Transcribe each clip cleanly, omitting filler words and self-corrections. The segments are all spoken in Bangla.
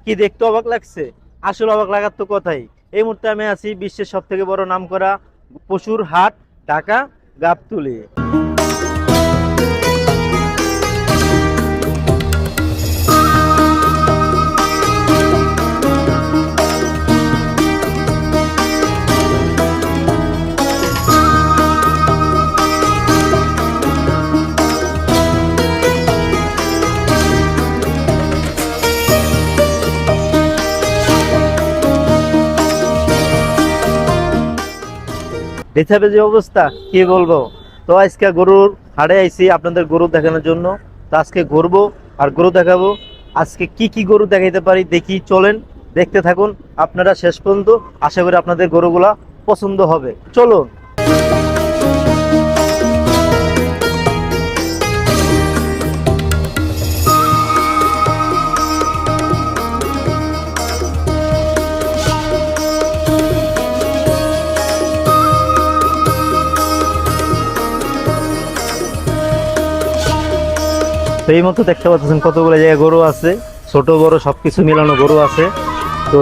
কি দেখতে অবাক লাগছে? আসলে অবাক লাগার তো কথাই। এই মুহূর্তে আমি আছি বিশ্বের সব থেকে বড় নামকরা পশুর হাট, ঢাকা গাবতলী। বেচাবে যে অবস্থা কি বলবো। তো আজকে গরুর হাটে আইছি আপনাদের গরু দেখানোর জন্য। তো আজকে ঘুরবো আর গরু দেখাবো। আজকে কি কি গরু দেখাইতে পারি দেখি, চলেন দেখতে থাকুন আপনারা শেষ পর্যন্ত। আশা করি আপনাদের গরুগুলা পছন্দ হবে, চলুন। তো এই মতো দেখতে পাচ্ছেন কতগুলো জায়গায় গরু আছে, ছোট বড় সবকিছু মিলানো গরু আছে। তো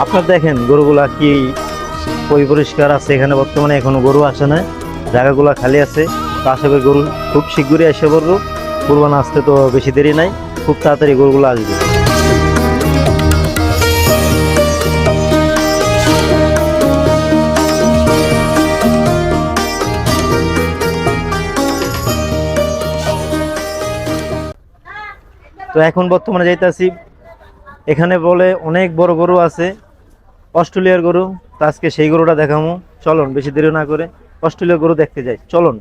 আপনার দেখেন গরুগুলা কি পরিষ্কার আছে। এখানে বর্তমানে এখনো গরু আসে না, জায়গাগুলা খালি আছে। তো আশা করি গরু খুব শীঘ্রই এসে পড়বো। কুরবানি আসতে তো বেশি দেরি নাই, খুব তাড়াতাড়ি গরুগুলো আসবে। তো এখন বর্তমানে যাইতেছি, এখানে বলে অনেক বড় গরু আছে, অস্ট্রেলিয়ার গরু। তো আজকে সেই গরুটা দেখাবো, চলুন বেশি দেরি না করে অস্ট্রেলিয়ার গরু দেখতে যাই, চলুন।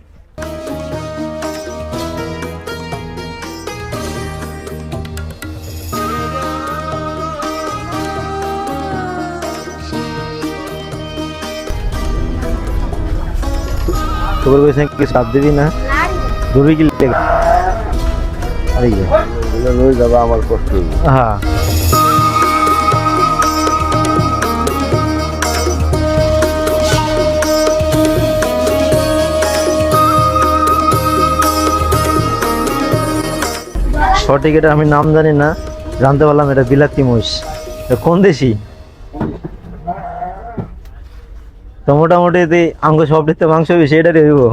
তোর কাছে কিছু সাথ দিবি না? ধরবি কি লেগে? আরে লই যাবা আমার কষ্ট হইবে। হ্যাঁ, সঠিক এটা আমি নাম জানি না, জানতে পারলাম এটা বিলাতি মহিষ। এটা কোন দেশি? তো মোটামুটি আঙ্গ সব দিতে মাংস বেশি, এটা হইব।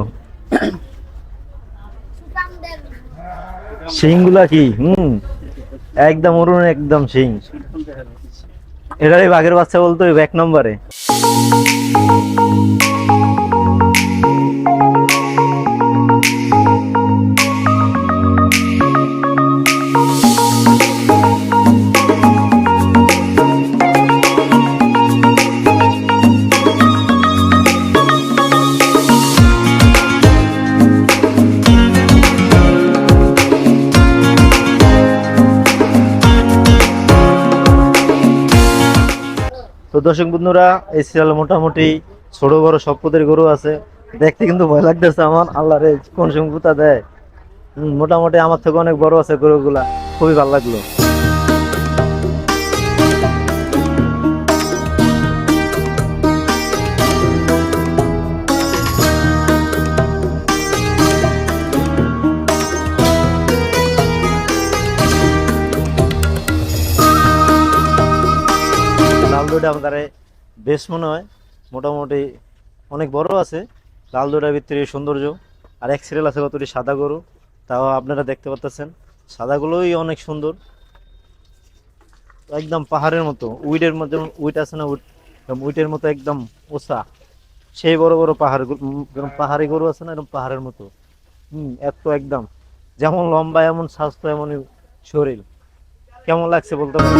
শিং গুলা কি একদম অরুণ, একদম শিং। এটারই বাঘের বাচ্চা বলতে হইব এক নম্বরে। তো দর্শক বন্ধুরা, এই সিরিয়াল মোটামুটি ছোট বড় সব পদের গরু আছে। দেখতে কিন্তু ভয় লাগতেছে আমার, আল্লাহ রে কোন সংকুতা দেয়। মোটামুটি আমার থেকে অনেক বড় আছে গরুগুলা, খুবই ভালো লাগলো। লাল দইটা আমাদের বেশ মনে হয়, মোটামুটি অনেক বড় আছে। লাল দইটার ভিতরে সৌন্দর্য। আর এক সিরিয়াল আছে কতটি সাদা গরু, তাও আপনারা দেখতে পাচ্ছেন সাদাগুলোই অনেক সুন্দর, একদম পাহাড়ের মতো। উইডের মধ্যে উইট আছে না, উইট উইটের মতো একদম ওসা, সেই বড় বড় পাহাড় পাহাড়ি গরু আছে না, এরকম পাহাড়ের মতো। এত একদম যেমন লম্বা এমন স্বাস্থ্য এমনই শরীর। কেমন লাগছে বলতে পারেন?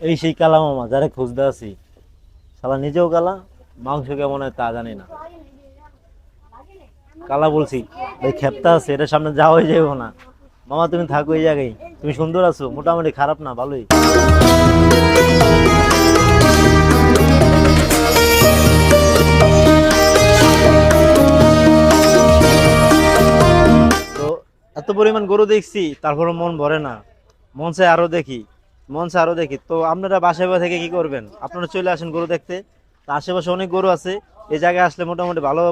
এই সেই কালা মামা যারা খুঁজতে আছি, শালা নিজেও কালা, মাংস কেমন হয় তা জানি না। কালা বলছি ভাই, খেপটা আছে, এটা সামনে যাওয়াই যাইব না। মামা তুমি থাকো এই জায়গায়, তুমি সুন্দর আছো, মোটামুটি খারাপ না, ভালোই। তো এত পরিমাণ গরু দেখছি, তারপরে মন ভরে না, মন চাই আরো দেখি, মন চাই আরো দেখি। তো আপনারা বাসায় থেকে কি করবেন, আপনারা চলে আসেন গরু দেখতে। তো আশেপাশে অনেক গরু আছে, এই জায়গায় আসলে মোটামুটি ভালো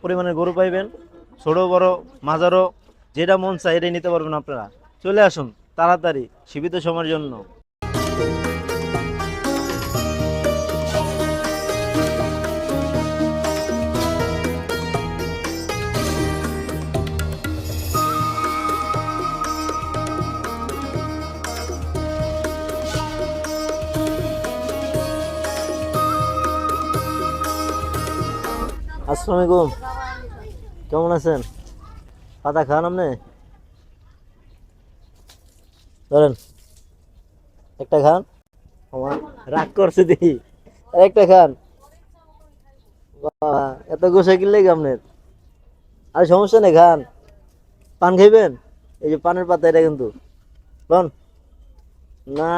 পরিমাণের গরু পাইবেন, ছোট বড় মাঝারো, যেটা মন চায় এটাই নিতে পারবেন আপনারা। চলে আসুন তাড়াতাড়ি সীমিত সময়ের জন্য। আসসালামু আলাইকুম, কেমন আছেন? পাতা খান আপনি? ধরেন একটা খান। আমার রাগ করছে দেখি, আর একটা খান। বাবা, এত গোসা কিনলে আপনার? আর সমস্যা নেই, খান। পান খাইবেন? এই যে পানের পাতা, এটা কিন্তু লন। না,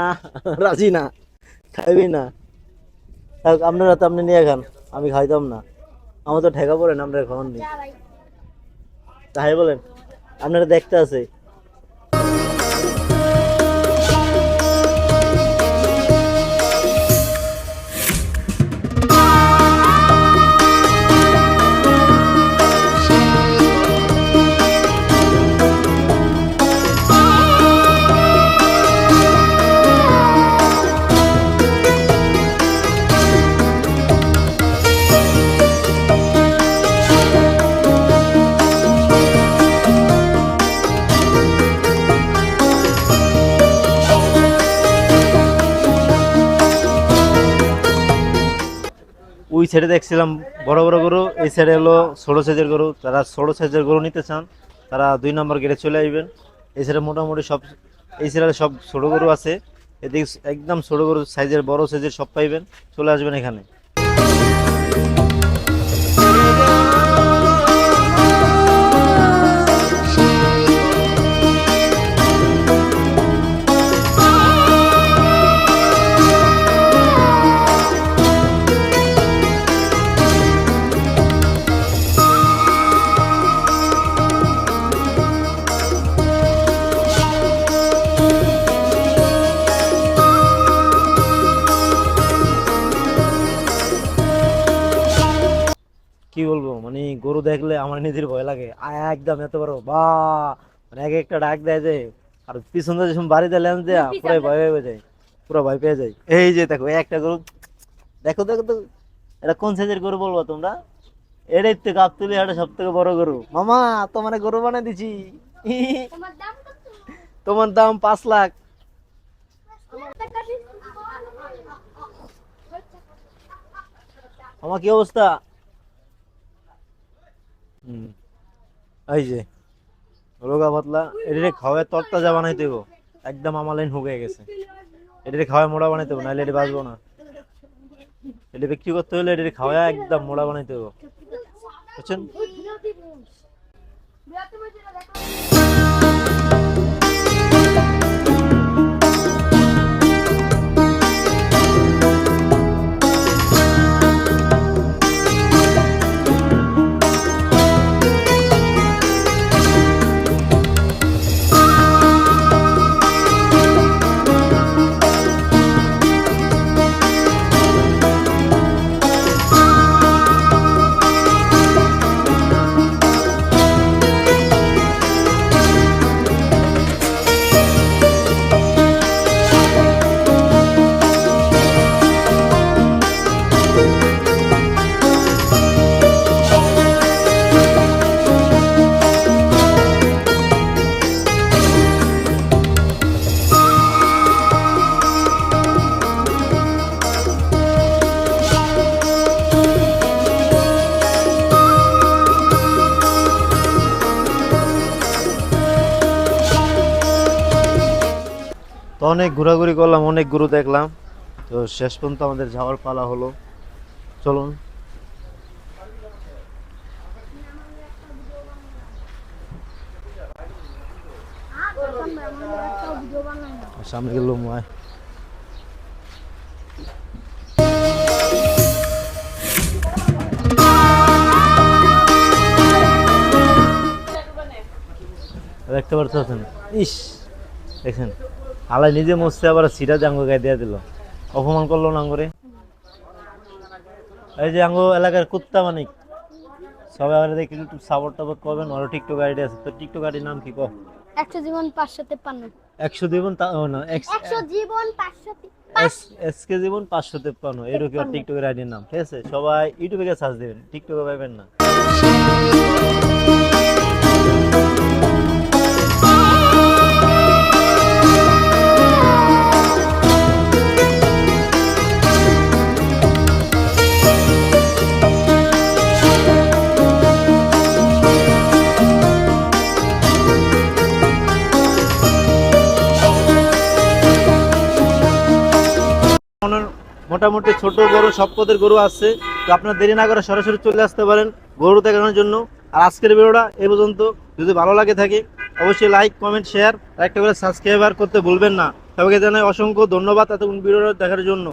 রাজি না, খাইবি না। থাক, আপনারা তো আপনি নিয়ে খান, আমি খাইতাম না। আমার তো ঠেকা পড়েন, আপনারা খাওয়ান নি। তাই বলেন, আপনারা দেখতে আছে। ওই সাইডে দেখছিলাম বড় বড় গরু, এই সাইডে হলো ছোট সাইজের গরু। যারা ছোট সাইজের গরু নিতে চান তারা 2 নম্বর গেটে চলে আসবেন। এই সাইডে মোটামুটি সব, এই সাইডে সব ছোট গরু আছে। এদিকে একদম ছোট গরু সাইজের, বড় সাইজের সব পাইবেন। চলে আসবেন এখানে। কি বলবো, মানে গরু দেখলে আমার নিজের ভয় লাগে। একদম এত বড় বা, মানে এক একটা ডাক দেয় যে, আর পিছন দিয়ে যখন বাড়িতে লেন্স দেয়া পুরো ভয় হয়ে যায়, পুরো ভয় পেয়ে যায়। এই যে দেখো একটা গরু, দেখো দেখো তো, এটা কোন সাইজের গরু বলবো তোমরা? এটাই তো গাবতলি হাটে সব থেকে বড় গরু। মামা, তোমার গরু বানিয়ে দিছি। তোমার দাম 5 লাখ। আমার কি অবস্থা? হম, এই যে রোগা পাতলা, এটারে খাওয়ায় তরতাজা বানাইতে হইব। একদম আমার লাইন হুগে গেছে। এটারে খাওয়ায় মোড়া বানাইতে হইব, নাহলে এটা বাঁচবো না। এটা বিক্রি করতে হলে এটারে খাওয়ায় একদম মোড়া বানাইতে হইব, বুঝছেন? তো অনেক ঘোরাঘুরি করলাম, অনেক গরু দেখলাম। তো শেষ পর্যন্ত আমাদের যাওয়ার পালা হলো। চলুন। সামনে গেল ময়। দেখতে পাচ্ছেন, ইস দেখছেন, আলাই নিজে মরছে, আবার সিটা যে আঙ্গ গায়ে দিয়ে দিল। অপমান করলো না আঙ্গরে। এই যে আঙ্গ এলাকার কুত্তা মানিক, সবাই আমাদের দেখে একটু সাপোর্ট টাপোর্ট করবেন। ওরা টিকটক আইডি আছে, তো টিকটক আইডির নাম কি কও? 100 জীবন 553। 100 জীবন না 100 জীবন 500 এসকে জীবন 553 এরকম টিকটকের আইডির নাম, ঠিক আছে? সবাই ইউটিউবে গিয়ে সার্চ দিবেন, টিকটকে পাবেন না। মোটামুটি ছোট বড় সব পদের গরু আছে, তো আপনার দেরি না করে সরাসরি চলে আসতে পারেন গরু দেখানোর জন্য। আর আজকের ভিডিওটা এই পর্যন্ত। যদি ভালো লাগে থাকে অবশ্যই লাইক কমেন্ট শেয়ার আর একটা করে সাবস্ক্রাইবার করতে ভুলবেন না। সবাইকে জানাই অসংখ্য ধন্যবাদ এতক্ষণ ভিডিওটা দেখার জন্য।